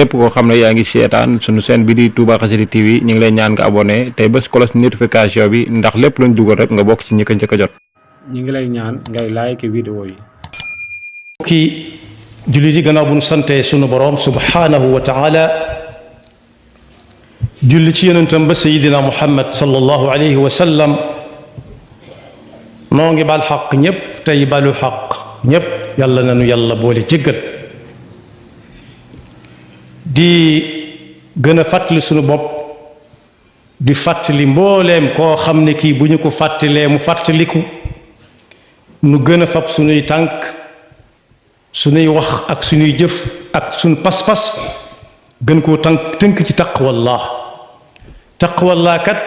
képp koo xam ne yaa ngi seetaan sunu chaîne bi di Touba Xassida TV ñu ngi lay ñaan nga abonné tey bés cloche notification bi ndax lépp luñ dugal rek nga bokk ci ñi ko njëkk a jot. ñu ngi lay ñaan ngay like vidéo yi. ki jullit yi gannaaw bu ñu sante sunu boroom subhanahu wa taala julli ci yonentam ba sayidina muhammad sallallahu alayhi wa sallam noo ngi baal xaq ñépp tey balu xaq ñépp yàlla nanu yàlla boole jéggal di gën a fàttali sunu bopp di fàttali mbooleem koo xam ne kii bu ñu ko fàttalee mu fàttaliku nu gën a fab sunuy tànk sunuy wax ak sunuy jëf ak sunu pas-pas gën koo tënk ci taqwallah kat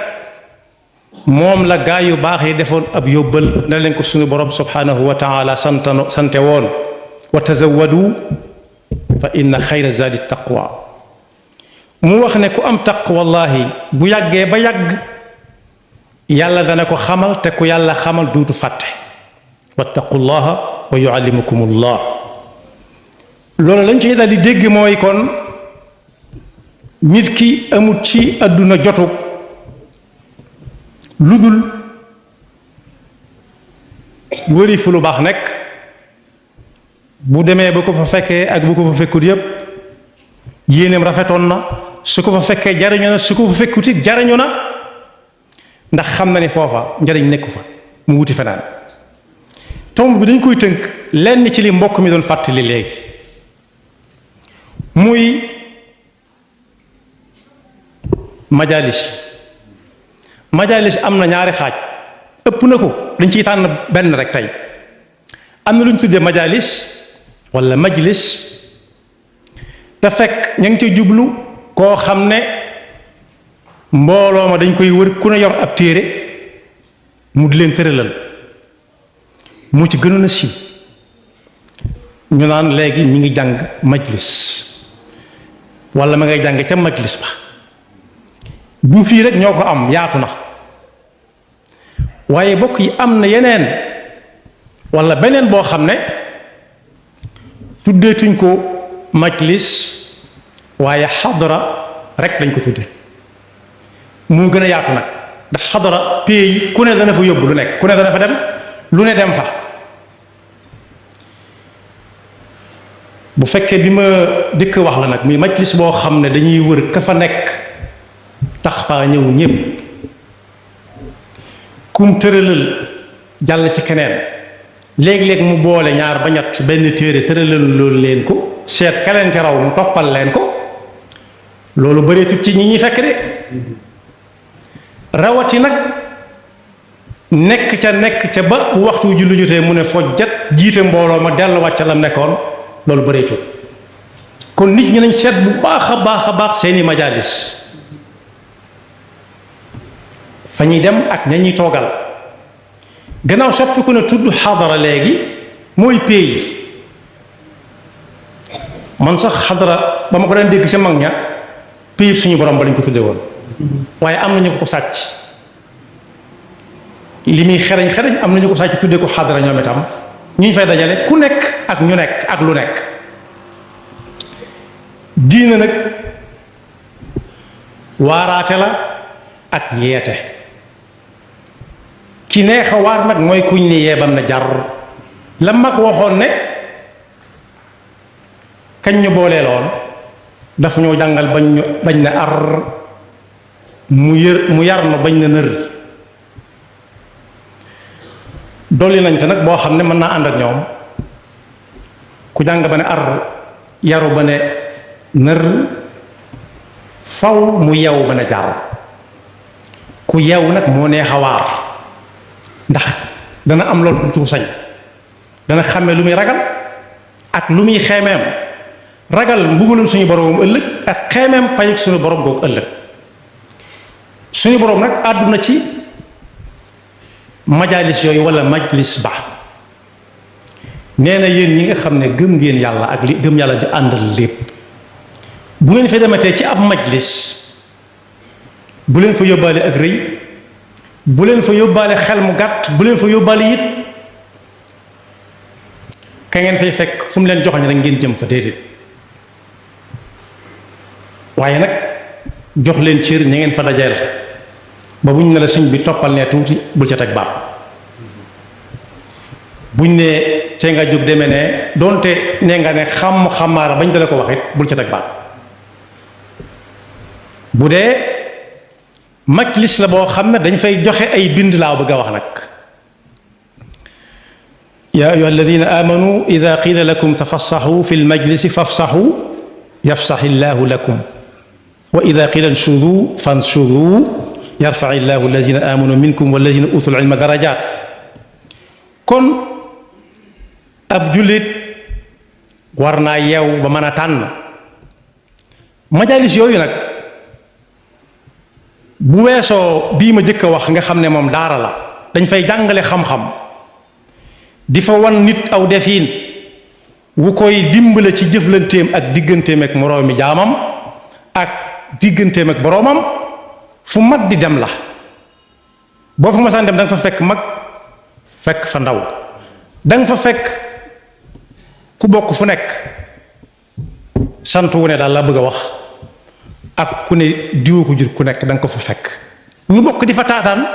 moom la gaa yu baax yi defoon ab yóbbal na leen ko sunu borom subhanahu wa taala sante woon wa tazawwadu fa inna xayra zaadi taqwa mu wax ne ku am taqwallahi bu yàggee ba yàgg yàlla dana ko xamal te ku yàlla xamal duutu fàtte wattaqullaha wa yuallimukumullah loolu lañ ci daal di dégg mooy kon nit ki amut ci àdduna jotu lu dul wëri fu lu baax nekk bu demee ba ko fa fekkee ak bu ko fa fekkut yépp yéeneem rafetoon na su ko fa fekkee jariñu na su ko fa fekkut it jariñu na ndax xam na ne foofa njariñ nekku fa mu wuti fenaan tomb bi dañ koy tënk lenn ci li mbokk mi doon fàttali léegi muy majalis am na ñaari xaaj ëpp na ko dañ ciy tànn benn rek tey am na lu ñu tuddee majalis walla majlis te fekk ña ngi ca jublu koo xam ne mbooloo ma dañ koy wër ku ne yor ab téere mu di leen tëralal mu ci gënoon a siiw ñu naan léegi mi ngi jàng majlis walla ma ngay jàng ca majlis ba bu fii rek ñoo ko am yaatu na waaye bokk yi am na yeneen walla beneen boo xam ne tuddeetuñ ko majlis waaye xadara rek lañ ko tudde moo gën a yaatu nag ndax xadara pays ku ne dana fa yóbbu lu nekk ku ne dana fa dem lu ne dem fa bu fekkee bi ma dëkk wax la nag muy majlis boo xam ne dañuy wër ka fa nekk tax faa ñëw ñépp kum tëralal jàll ci keneen léeg-léeg mu boole ñaar ba ñett benn téere tëralal loolu leen ko seet kaleen ca raw mu toppal leen ko loolu bëreetut ci ñi ñuy fekk de rawati nag nekk ca ba bu waxtu julli jotee mu ne fojjat jiite mbooloo ma delluwaat ca lam nekkoon loolu bëreetut kon nit ñi nañ seet bu baax a baax seeni majalis fa ñuy dem ak ña ñuy toogal gannaaw soppi ku ne tudd xadara léegi mooy pays man sax xadara ba ma ko daan dégg ca mag ña pays suñu borom ba lañ ko tudde woon waaye am na ñu ko sàcc li muy xereñ am na ñu ko sàcc tudde ko xadara ñoom itam ñu fay dajale ku nekk ak ñu nekk ak lu nekk diina nag waaraate la ak yeete ki neex a waar nag mooy kuñ ni yeebam na jar la mag waxoon ne kañ ñu booleeloon dafa ñoo jàngal bañ na ar mu yar na bañ na nër dolli nañ ca nag boo xam ne mën naa ànd ak ñoom ku jàng ba ne ar yaru ba ne nër faw mu yew ba ne jar ku yew nag moo neex a waar ndax dana am loolu du sañ dana xàmme lu muy ragal ak lu muy xeemeem ragal mbugalum suñu boroomam ëllëg ak xeemeem payuk suñu borom googu ëllëg suñu borom nag àdduna ci majalis yooyu walla majlis ba nee na yéen ñi nga xam ne gëm ngeen yàlla ak li gëm yàlla di àndal lépp bu ngeen fa dematee ci ab majlis bu leen fa yóbbaale ak rëy bu leen fa yóbbaale xel mu gàtt bu leen fa yóbbaale it ka ngeen fay fekk fu mu leen joxoñ rek ngeen jëm fa déedéet waaye nag jox leen cër ña ngeen fa dajeel ba buñ ne la sëñ bi toppal ne tuuti bul ca teg baax buñ ne te nga jóg demee ne doonte ne nga ne xamaara bañ dale ko wax it bul ca teg baax bu dee majlis la boo xam ne dañ fay joxe ay bind laa bëgg a wax nag yaa ayyuha alladina amanu ida qila lakum tafassaxu fi lmajlisi fafsaxu yafsaxi llahu lakum wa ida qila nshudu fanshudu yarfaci llahu alladina amanu minkum walladina utul ilma darajat kon ab jullit war naa yeew ba mën a tànn majalis yooyu nag bu weesoo bii ma jëkk a wax nga xam ne moom daara la dañ fay jàngale xam-xam di fa wan nit aw defiin wu koy dimbale ci jëflanteem ak digganteem ak moroomi jaamam ak digganteem ak boroomam fu mag di dem la boo fa masaan dem da nga fa fekk mag fekk fa ndaw da nga fa fekk ku bokk fu nekk sant wu ne daal la bëgg a wax ak ku ne diwu ko jur ku nekk da nga ko fa fekk ñu bokk di fa taataan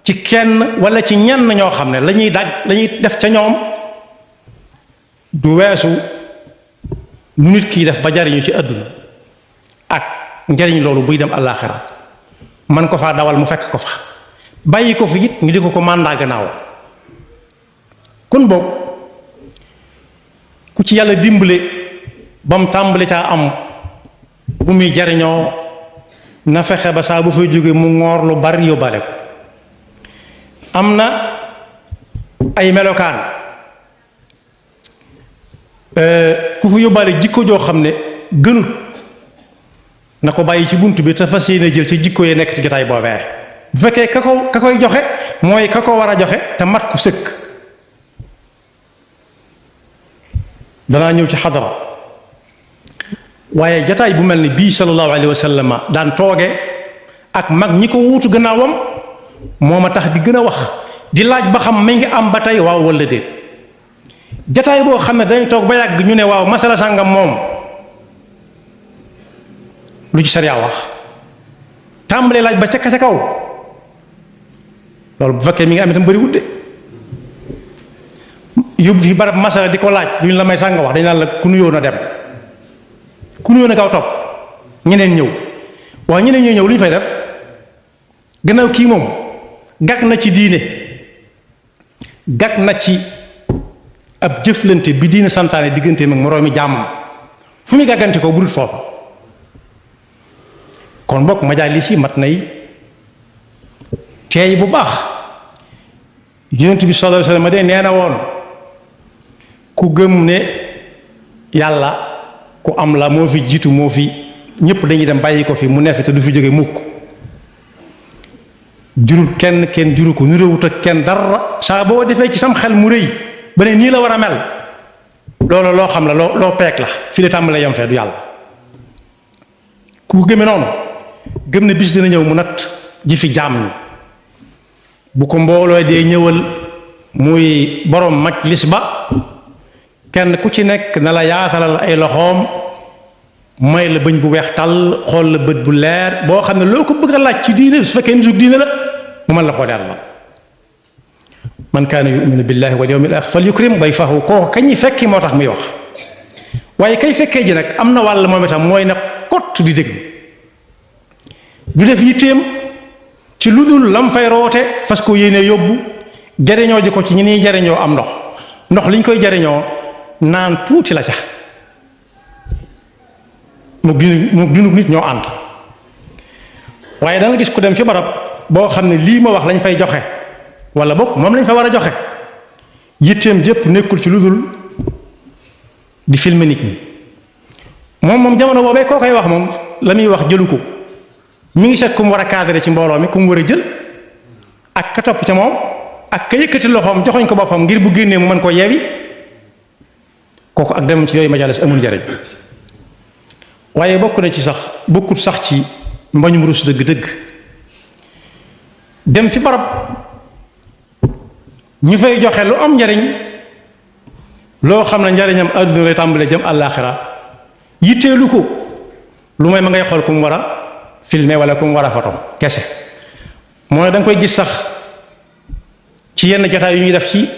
ci kenn wala ci ñenn ñoo xam ne lañuy def ca ñoom du weesu nu nit kii def ba jariñu ci àdduna ak njariñ loolu buy dem àllaaxira man ko faa dawal mu fekk ko fa bàyyi ko fi it ñu di ko màndaa gannaaw kon boog ku ci yàlla dimbale ba mu tàmbali caa am bu muy jariñoo na fexe ba saa bu fay jóge mu ngoor lu bari yóbbaale ko am na ay melokaan ku fa yóbbaale jikko joo xam ne gënut na ko bàyyi ci bunt bi te fas yéene jël ci jikko yi nekk ci jotaay boobee bu fekkee ka koy joxe mooy ka ko war a joxe te mat ku sëkk danaa ñëw ci xadara waaye jataay bu mel ni bii sallallahu alayhi wa sallam daan tooge ak mag ñi ko wuutu gannaawam moo ma tax di gën a wax di laaj ba xam mi ngi am ba tey waaw walla déet jataay boo xam ne dañ toog ba yàgg ñu ne waaw masala sàngam moom lu ci sariya wax tàmbalee laaj ba ca kaw loolu bu fekkee mi ngi am itam bëri wut de yóbbu fi barab masala di ko laaj duñ la may sànga wax dañ naan la ku nuyoo na dem ku nuyoo na kaw topp ñeneen ñëw waaye ñeneen ñuy ñëw lu ñu fay def gannaaw kii moom gàkk na ci diine gàkk na ci ab jëflante bi diine santaane digganteem ak moroomi jàmmam fu muy gàggante ko bu dul foofa kon bokk majaalis yi mat nay teey bu baax yonent bi sallallahu alayhi wa sallam de nee na woon ku gëm ne yàlla ku am la moo fi jiitu moo fi ñëpp dañuy dem bàyyi ko fi mu nefi te du fi jóge mukk jurul kenn juru ko nuréewut ak kenn dara saa boo defee ci sam xel mu rëy ba ne nii la war a mel loolu loo xam la loo peek la fi la tàmbalee yam fee du yàlla ku ko gëmee noonu gëm ne bis dina ñëw mu nat ji fi jaam ñi bu ko mbooloo dee ñëwal muy borom majlis ba kenn ku ci nekk na la yaatalal ay loxoom may la bëñ bu weex tàll xool la bët bu leer boo xam ne loo ko bëgg a laaj ci diine su fekkee nitu diine la mu mën la xool yàlla man kaana yuminu billahi wal yawmil axir fal yukrim dayfahu kooku kañuy fekki moo tax muy wax waaye kay fekkee ji nag am na wàll moom itam mooy ne kott di déglu du def yitteem ci lu dul lam fay roote fas ko yéene yóbbu jariñoo ji ko ci ñi niy jariñoo am ndox liñ koy jariñoo naan tuuti la ca mu dunub nit ñoo ànd waaye da nga gis ku dem fi barab boo xam ne lii ma wax lañ fay joxe wala boog moom lañ fa war a joxe yitteem jëpp nekkul ci lu dul di filmer nit ñi moom jamono boobee koo koy wax moom la muy wax jëlu ko mi ngi seet ku mu war a cadré ci mbooloo mi ku mu war a jël ak ka topp ca moom ak ka yëkkati loxoom joxoñ ko boppam ngir bu génnee mu mën ko yeewi kooku ak dem ci yooyu majalis amul njariñ waaye bokkut sax ci mbañum rus dëgg-dëgg dem fi barab ñu fay joxe lu am njariñ loo xam ne njariñam àdduna lay tàmbalee jëm àllaaxira yitteelu ko lu may ma ngay xool ku mu war a filmer wala ku mu war a photo kese. mooy da nga koy gis sax ci yenn jotaay yu ñuy def ci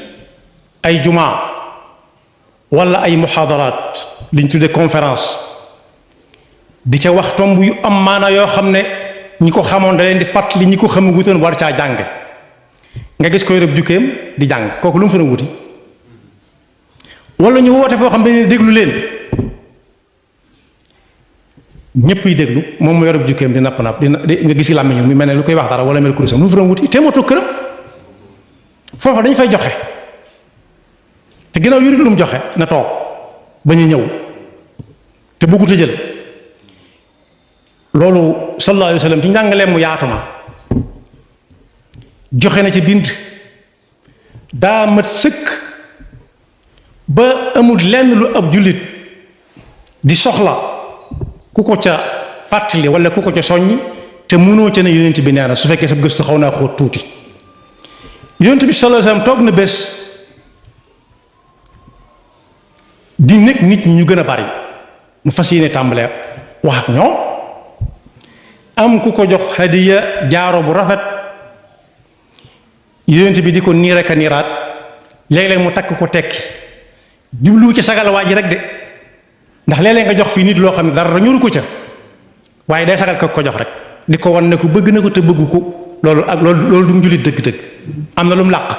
ay jumaa wala ay muhaadaraat li ñu tuddee conférence di ca wax tomb yu am maana yoo xam ne ñi ko xamoon da leen di fàttali ñi ko xam wutoon war caa jàng nga gis koy rëb jukkeem di jàng kooku lu mu fa na wuti. wala ñu woote foo xam ne dañuy déglu leen ñëpp yi déglu moom mu yorub jukkeem di napp di nga gis làmmiñu mi mel ne lu koy wax dara wala mel kurusam lu mu fa doon wuti te moo toog këram foofa dañ fay joxe te ginnaaw yurit lu mu joxe na toog ba ñu ñëw te bëggut a jël loolu sallallahu alayhi wa sallam ci njàngaleem mu yaatu ma joxe na ci bind daa mat sëkk ba amul lenn lu ab jullit di soxla ku ko ca fàttali wala ku ko ca soññ te mënoo ca ne yonent bi nee na su fekkee sa gëstu xaw naa xóot tuuti. yonent bi sallallahu alayhi wasallam toog na bés di nekk nit ñi ñu gën a bari mu fas yéene tàmbalee wax ak ñoom am ku ko jox hadiya jaaro bu rafet yonent bi di ko niir ak a niiraat léeg-léeg mu takk ko tekki jubluwu ci sagal waa ji rek de ndax léeg-léeg nga jox fii nit loo xam ne dara ñoru ko ca waaye day sagal ko jox rek di ko wan ne ko bëgg na ko te bëggu ko loolu ak loolu du mu jullit dëgg-dëgg am na lu mu làq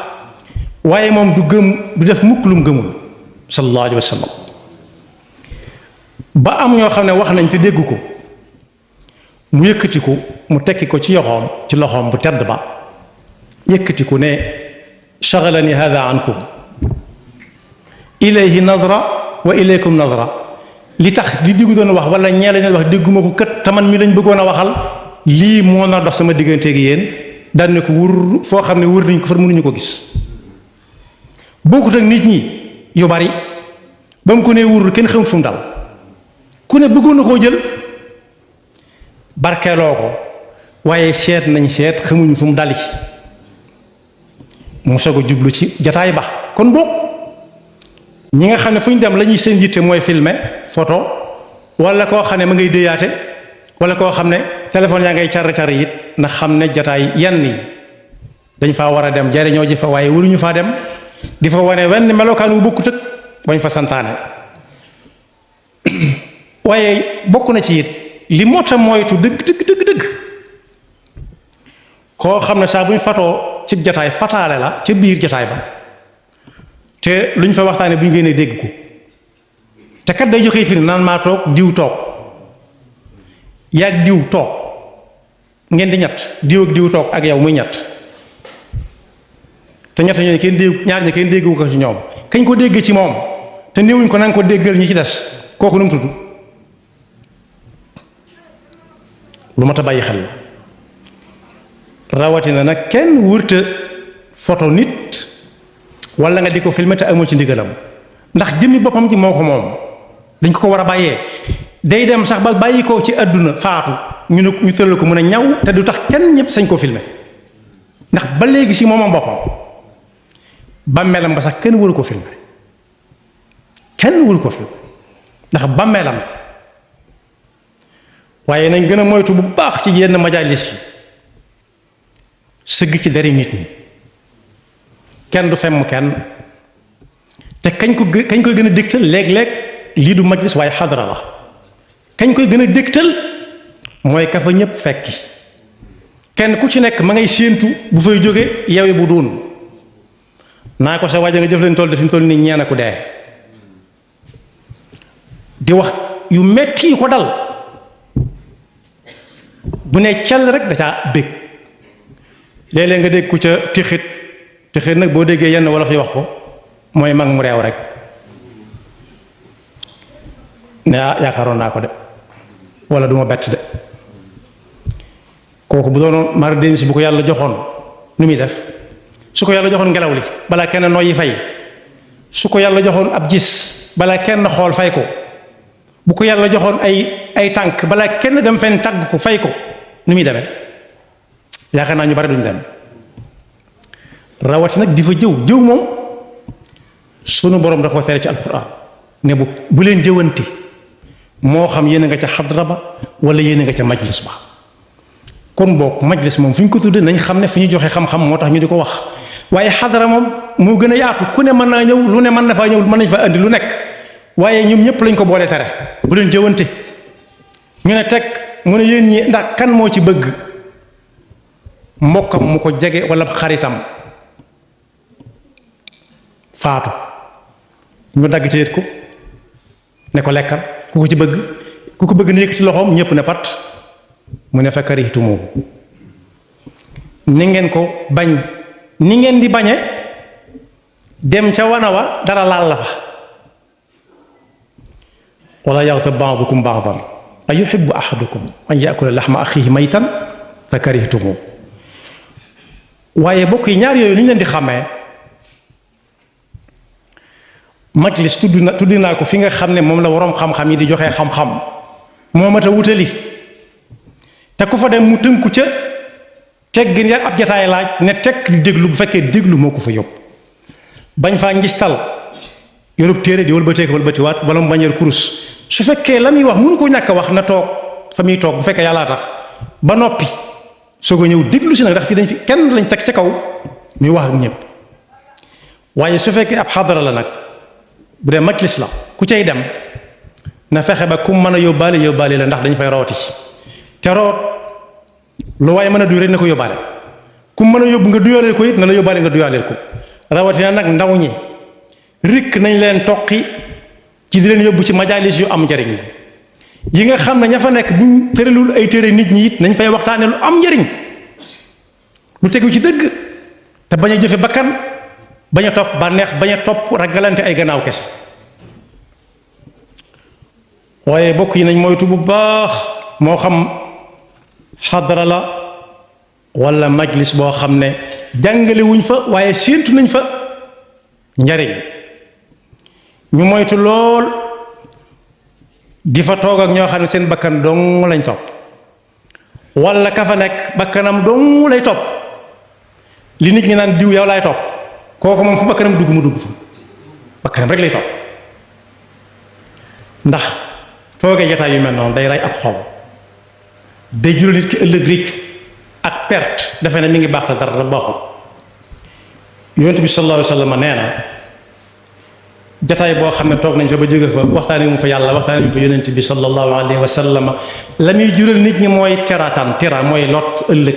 waaye moom du gëm du def mukk lu mu gëmul sallallahu alayhi wa sallam ba am ñoo xam ne wax nañ te dégg ko mu yëkkati ko mu tekki ko ci loxoom bu tedd ba yëkkati ko ne shagalani hada ankum ilayhi nazra wa ilaykum nazra li tax di diggu doon wax wala ñee lañ wax dégguma ko kët te man mi lañ bëggoon a waxal lii moo na dox sama diggante gi yéen daan ne ko wur foo xam ne wër nañ ko far mënuñu ko gis bokkut ak nit ñi yu bari ba mu ko nee wur kenn xamul fu mu dal ku ne bëggoon na koo jël barkeeloo ko waaye seet nañ seet xamuñu fu mu dali mu soog a jublu ci jataay ba kon boog ñi nga xam ne fu ñu dem la ñuy seen yitte mooy filmer photo wala koo xam ne ma ngay déyaate wala koo xam ne téléphone yaa ngay car it na xam ne jataay yenn yi dañ faa war a dem jariñoo ji fa waaye waruñu faa dem di fa wane wenn melokaan wu bokkut ak bañ fa santaane waaye bokk na ci it li moo tax moytu dëgg koo xam ne saa bu ñu fatoo ci jataay fataale la ca biir jataay ba te lu ñu fa waxtaane bu ñu génnee dégg ko te kat day joxe firi naan maa toog diw toog yaag diw toog ngeen di ñett diw ak diw toog ak yow muy ñett te ñett ñooñu kenn dégg ñaar ñi kenn déggu ko ci ñoom kañ ko dégg ci moom te néewuñ ko na nga ko déggal ñi ci des kooku nu mu tudd lu mat a bàyyi xel la rawatina nag kenn wërta photo nit wala nga di ko filmer te amoo ci ndigalam ndax jëmmi boppam ci moo ko moom dañ ko war a bàyyee day dem sax ba bàyyi ko ci àdduna faatu ñu tëral ko mën a ñaw te du tax kenn ñëpp sañ ko filmer ndax ba léegi si moomam boppam bàmmeelam ba sax kenn waru ko filmer ndax bàmmeelam waaye nañ gën a moytu bu baax ci yenn majalis yi sëgg ci dari nit ñi kenn du femm kenn te kañ koy gën a dégtal léeg-léeg lii du majlis waaye xadara la kañ koy gën a dégtal mooy ka fa ñëpp fekki kenn ku ci nekk ma ngay séentu bu fay jóge yawe bu doon naa ko sa waja nga jëf leen toll de fi mu toll nii ñeena ku dee di wax yu metti yi ko dal bu ne cell rek da caa bég léeg-léeg nga dégg ku ca tixit nag boo déggee yenn wolof yi wax ko mooy mag mu reew rek ne yaakaaroon naa ko de wala du ma bett de kooku bu doonoon mara déni si bu ko yàlla joxoon nu muy def su ko yàlla joxoon ngelaw li balaa kenn noyyi fay su ko yàlla joxoon ab gis balaa kenn xool fay ko bu ko yàlla joxoon ay tànk balaa kenn dem fenn tàgg ko fay ko nu muy demee yaakaar naa ñu bari duñ dem rawati nag di fa jëw moom sunu borom da ko tere ci alquran ne bu leen jëwanti moo xam yéen a nga ca xadra ba wala yéen a nga ca majlis ba kon boog majlis moom fu ñu ko tuddee nañ xam ne fu ñu joxe xam-xam moo tax ñu di ko wax waaye xadra moom moo gën a yaatu ku ne mën naa ñëw lu ne mën na faa ñëw mën nañ fa andi lu nekk waaye ñoom ñëpp lañ ko boole tere bu leen jëwante ñu ne teg mu ne yéen ñi ndax kan moo ci bëgg mbokkam mu ko jege wala xaritam faatu ñu dagg ci yët ko ne ko lekkal ku ko ci bëgg ku ko bëgg ne yëkkati loxoom ñëpp ne pat mu ne fa karihtumu ni ngeen ko bañ ni ngeen di bañe dem ca wana wa dara laal la fa wala yaghtab ba'dukum ba'dan ayuhibbu ahadukum an ya'kula lahma akhihi maytan fa karihtumu waaye bokk yi ñaar yooyu ni ñu leen di xàmmee majlis tudd naa ko fi nga xam ne moom la waroom xam-xam yi di joxe xam-xam moo mat a wutali te ku fa dem mu tënku ca teggin ya ab jataay laaj ne tekk di déglu bu fekkee déglu moo ko fa yóbbu bañ faa ngistal yorub téere di wëlbatee ko wëlbatiwaat wala mu bañ yor kurus su fekkee la muy wax mënu ko ñàkk a wax na toog fa muy toog bu fekkee yàllaa tax ba noppi soo ko ñëw déglu si nag ndax fii dañ fi kenn lañ teg ca kaw muy wax ak ñëpp waaye su fekkee ab xadara la nag bu dee majlis la ku cay dem na fexe ba ku mën a yóbbaale la ndax dañ fay rooti te root lu waaye mën a duy rek na ko yóbbaale ku mën a yóbbu nga duyaaleel ko it na la yóbbaale nga duyaaleel ko rawatina nag ndaw ñi rikk nañ leen toqi ci di leen yóbbu ci majalis yu am njariñ yi nga xam ne ña fa nekk buñ tëralul ay téere nit ñi it nañ fay waxtaane lu am njariñ lu tegu ci dëgg te bañ a jëfe bakkan bañ a topp bànneex bañ a topp ragalante ay gannaaw kese waaye bokk yi nañ moytu bu baax moo xam xadara la wala majlis boo xam ne jàngale wuñ fa waaye séentu nañ fa njariñ ñu moytu lool di fa toog ak ñoo xam ne seen bakkan dong lañ topp wala ka fa nekk bakkanam dong lay topp li nit ñi naan diw yow laay topp kooku moom fu bakkanam dugg mu dugg fa bakkanam rek lay topp ndax toogee jataay yu mel noonu day rey ab xol day jural nit ki ëllëg réccu ak perte defe ne mi ngi baax te dara baaxul yonent bi sallallahu alayhi wa sallam nee na jataay boo xam ne toog nañ fa ba jóge fa waxtaanee mu fa yàlla waxtaanee mu fa yonent bi sallallahu alayhi wa sallam la muy jural nit ñi mooy teraataan tera mooy lot ëllëg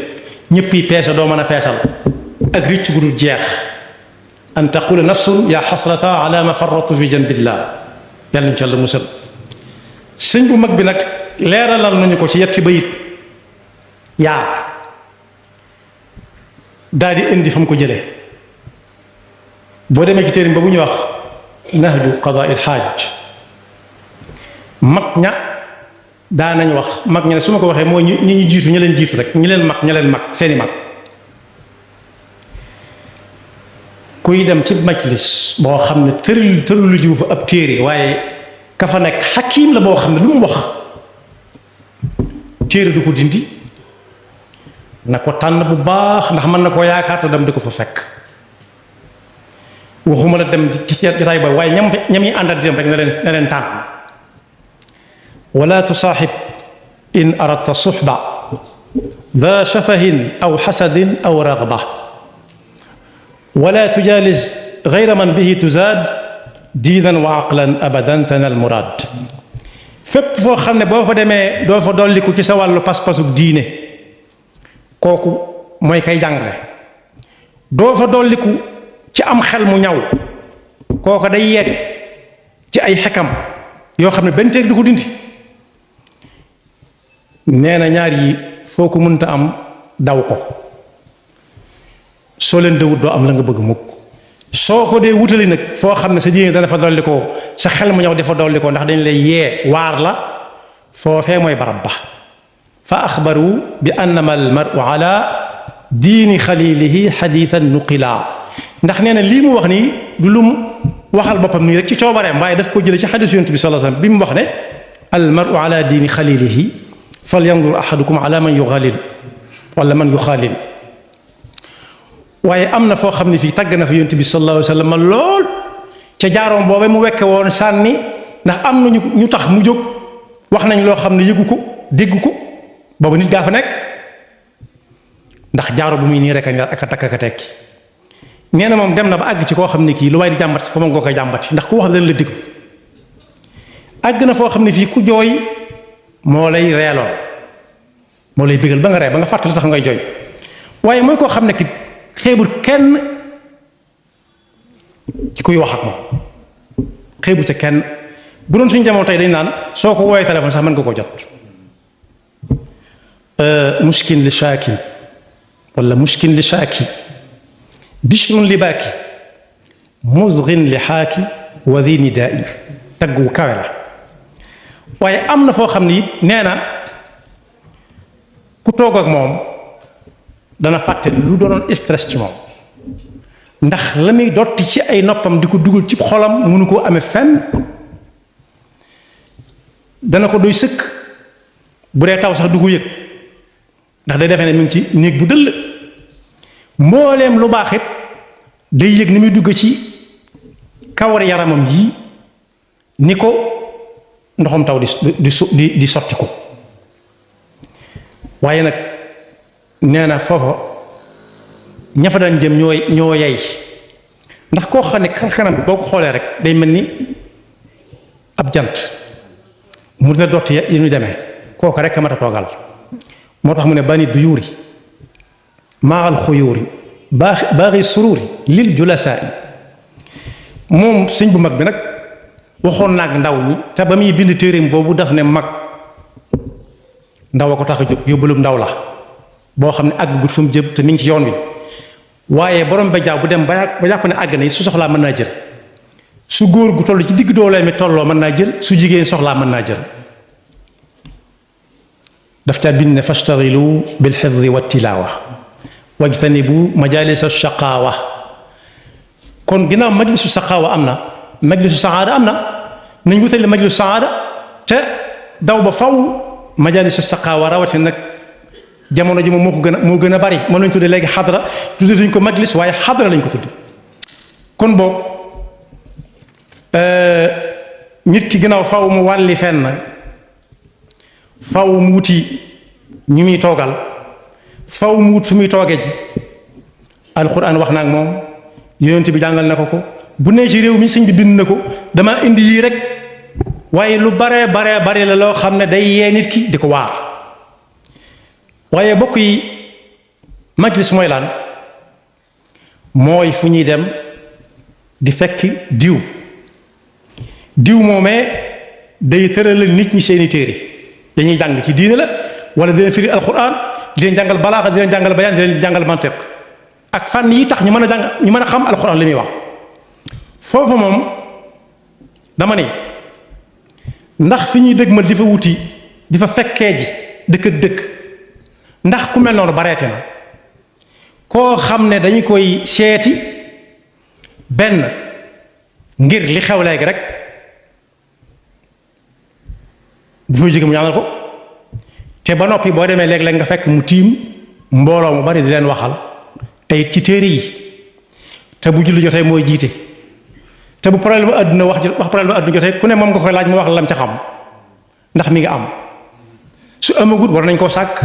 ñëpp yi peese doo mën a feesal ak réccu gu dul jeex an taqula nafsun yaa xasrata ala ma farratu fi janbillah yàlla ñu ci yàlla musal sëñ bu mag bi nag leeralal nañu ko ci yetti bayit yaar daal di indi fa mu ko jëlee boo demee ci téerim ba bu ñuy wax nahju qadaa il xaaj mag ña daa nañ wax mag ña ne su ma ko waxee mooy ñi ñu jiitu ña leen jiitu rek ñi leen mag seeni mag kuy dem ci majlis boo xam ne tëralu jiwu fa ab téere waaye ka fa nekk xakiim la boo xam ne lu mu wax téere du ko dindi na ko tànn bu baax ndax mën na koo yaakaar te dem di ko fa fekk waxuma la dem ci jotaay ba waaye ñam yi àndal di dem rek na leen tànn wala tusaaxib in aradta suxba da shafahin aw xasadin aw ragba wala tujaalis gayra man bihi tuzaad diinan wa aqlan abadan tanal muraad fépp foo xam ne boo fa demee doo fa dolliku ci sa wàllu pas-pasuk diine kooku mooy kay jàngale doo fa dolliku ci am xel mu ñaw kooku day yeete ci ay xekam yoo xam ne benn teeg du ko dindi nee na ñaar yi foo ko mënta am daw ko soo leen dawut doo am la nga bëgg mukk soo ko dee wutali nag foo xam ne sa diine dana fa dolli ko sa xel mu ñëw dafa dolli ko ndax dañ lay yee waar la foofee mooy barab ba fa axbaru bi annama al maru ala diini xalilihi xadiisan nuqila ndax nee na lii mu wax nii du lum waxal boppam nii rek ci coobareem waaye daf ko jële ci xadiis yonent bi sallallahu alayhi wasallam bi mu wax ne al maru ala diini xalilihi fal yandur ahadukum ala man yuxaalil wala man yuxaalil waaye am na foo xam ne fii tàgg na fa yonent bi sallallahu alayhi wa sallam lool ca jaaroom boobee mu wekke woon sànni ndax am na ñu tax mu jóg wax nañ loo xam ne yëgu ko dégg ko boobu nit gaa fa nekk ndax jaaro bu muy nii rek ak a takk ak a tekki nee na moom dem na ba àgg ci koo xam ne kii lu waay di jàmbat fa moom nga koy jàmbati ndax ku wax dana la digg àgg na foo xam ne fii ku jooy moo lay reeloo moo lay bégal ba nga ree ba nga fàttali tax ngay jooy waaye mooy koo xam ne ki xeebul kenn ci kuy wax ak moom xeebu ca kenn bu doon suñu jamono tey dañ naan soo ko woowee téléphone sax mën nga koo jot mushkin li shaaki wala mushkin li shaaki bishrun li baaki musghin li xaaki wa di nidaai tagg wu kawe la waaye am na foo xam ne it nee na ku toog ak moom dana fàtte lu doonoon stress ci moom ndax la muy dotti ci ay noppam di ko dugal ci xolam mënu koo amee fenn dana ko doy sëkk bu dee taw sax du ko yëg ndax day defee ne mi ngi ci néeg bu dëll mbooleem lu baax it day yëg ni muy dugg ci kawar yaramam yi ni ko ndoxam taw di sotti ko waaye nag nee na foofa ña fa daan jëm ñoo yey ndax koo xam ne kanam bi boo ko xoolee rek day mel ni ab jant mu dina dotti yi ñu demee kooku rek a mat a toogal moo tax mu ne bani duyuuri maaxal xuyuuri baaxi suruuri lil julasaa moom sëñ bu mag bi nag waxoon naag ndaw ñi te ba muy bind téereem boobu daf ne mag ndaw a ko tax a jóg yóbbalum ndaw la boo xam ne àgg gut fu mu jëm te mi ngi ci yoon wi waaye borom ba jaaw bu dem ba jàpp ne àgg na su soxlaa mën naa jël su góor gu toll ci digg doolee mi tolloo mën naa jël su jigéen soxlaa mën naa jël daf caa bind ne fashtagilu bil xifdi wa tilaawa wajtanibu majalisa shaqaawa kon ginnaaw majlisu shaqaawa am na majlisu saada am na nañ wutale majlisu saada te daw ba faw majalisu shaqaawa rawatina nag jamono ji moom moo gën a bari mën nañu tudde léegi xadra tudde duñ ko majlis waaye xadra lañ ko tudde kon boog nit ki ginnaaw faw mu wàlli fenn faw mu wuti ñu muy toogal faw mu wut fu muy tooge ji alquran wax na ak moom yonent bi jàngal na ko bu nee ci réew mi sëñ bi bind na ko dama indi yii rek waaye lu bare la loo xam ne day yee nit ki di ko waar waaye bokk yi majlis mooy lan mooy fu ñuy dem di fekk diw moomee day tëralal nit ñi seeni téere dañuy jàng ci diine la wala di leen firi alquran di leen jàngal balaaxa di leen jàngal bayaan di leen jàngal mantiq ak fànn yi tax ñu mën a xam alquran li muy wax foofu moom dama ne ndax fi ñuy dëgmal di fa wuti di fa fekkee ji dëkk ak dëkk ndax ku mel noonu bareete na koo xam ne dañu koy seeti benn ngir li xew léegi rek bu fay jóge mu ñaanal ko te ba noppi boo demee léeg-léeg nga fekk mu tiim mbooloo mu bari di leen waxal tey ci téere yi te bu julli jotee mooy jiite te bu problème àdduna wax problème àdduna jotee ku ne moom nga koy laaj mu wax lam ca xam ndax mi ngi am su amagut war nañ koo sàkk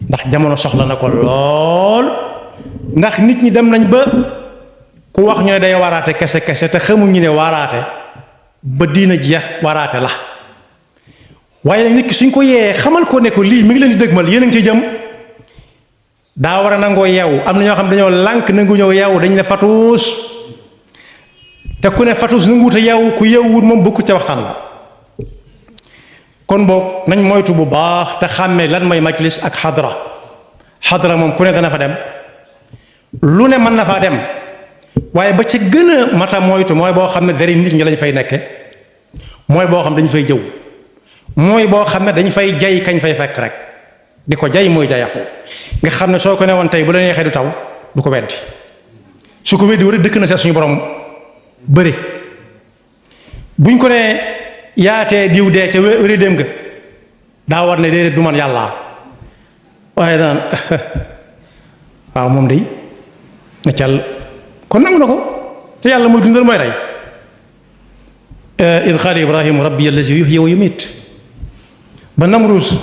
ndax jamono soxla na ko lool ndax nit ñi dem nañ ba ku wax ñooy day waraate kese te xamuñu ne waraate ba diina jeex waraate la waaye nag nit ki suñ ko yee xamal ko ne ko lii mi ngi leen di dëgmal yéen a ngi ci jëm daa war a nangoo yeewu am na ñoo xam dañoo lànk nangu ñëw yeewu dañ ne fatuus te ku ne fatuus nanguwut a yeewu ku yeewuwut moom bokku ca waxtaan la kon boog nañ moytu bu baax te xàmmee lan mooy majlis ak xadra moom ku ne dana fa dem lu ne mën na faa dem waaye ba ca gën a mata moytu mooy boo xam ne dari nit ñi lañ fay nekke mooy boo xam dañu fay jëw mooy boo xam ne dañ fay jay kañ fay fekk rek di ko jay mooy jayaxu nga xam ne soo ko ne woon tey bu la neexee du taw du ko weddi su ko weddi rek dëkk na seet suñu borom bëri buñ ko ne yaatee diw dee ca wéri dem nga daa war ne déedéet du man yàlla waaye daan waaw moom day na cal kon nangu na ko te yàlla mooy dundal mooy rey id qaala ibrahimu rabbi allazi yuhyi wa yumiit ba Namruus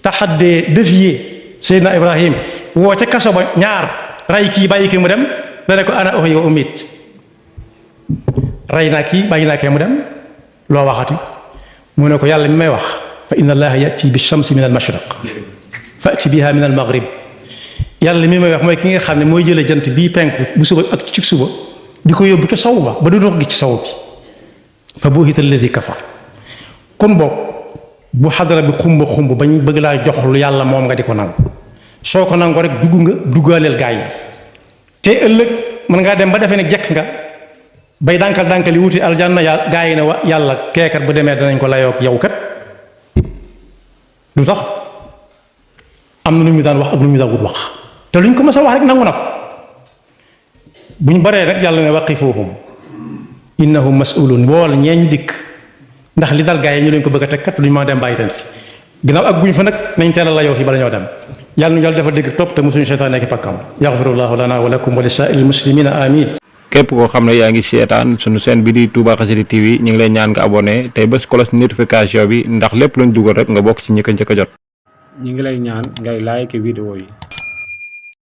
taxaddee défier Seydina Ibrahim woo ca kaso ba ñaar ray kii bàyyi kii mu dem dane ko ana uhyi wa umiit rey naa kii bàyyi naa kee mu dem loo waxati mu ne ko yàlla mi may wax fa inna allaha yati bi shamsi min al mashriq fati biha min al maghrib yàlla mi may wax mooy ki nga xam ne mooy jële jant bii penku bu suba ak ci suba di ko yóbbu ca saw ba du dox gi ci saw bi fa buhita alladi kafar kon boog bu xadara bi xumba xumb bañ bëgg laa jox lu yàlla moom nga di ko nangu soo ko nangu rek dugg nga duggaaleel gaa yi te ëllëg mën ngaa dem ba defee ne jekk nga bay dànkal yi wuti aljanna gaa yi ne wa yàlla keekat bu demee danañ ko layoog yow kat lu tax am na lu ñu daan wax ak lu ñu daan wut wax te luñ ko mës a wax rek nangu na ko buñ baree rek yàlla ne waqifuhum innahum mas'ulun wool ñeeñ dikk ndax li dal gaa yi ñu leen ko bëgg a teg kat luñ mën a dem bàyyi leen fi ginnaaw ak guñ fa nag nañ teel a layoo fi bala ñoo dem yàlla nu yàlla dafa dégg topp te musuñu seytaan nekk pakkam yaxfirullahu lana wa lakum wa li saa'iril muslimina amin. képp koo xam ne yaa ngi seetaan sunu chaîne bi di Touba Xassida TV ñu ngi lay ñaan nga abonné tey bés cloche notification bi ndax lépp luñ dugal rek nga bokk ci ñi ko njëkk a jot. ñi ngi lay ñaan ngay like vidéo yi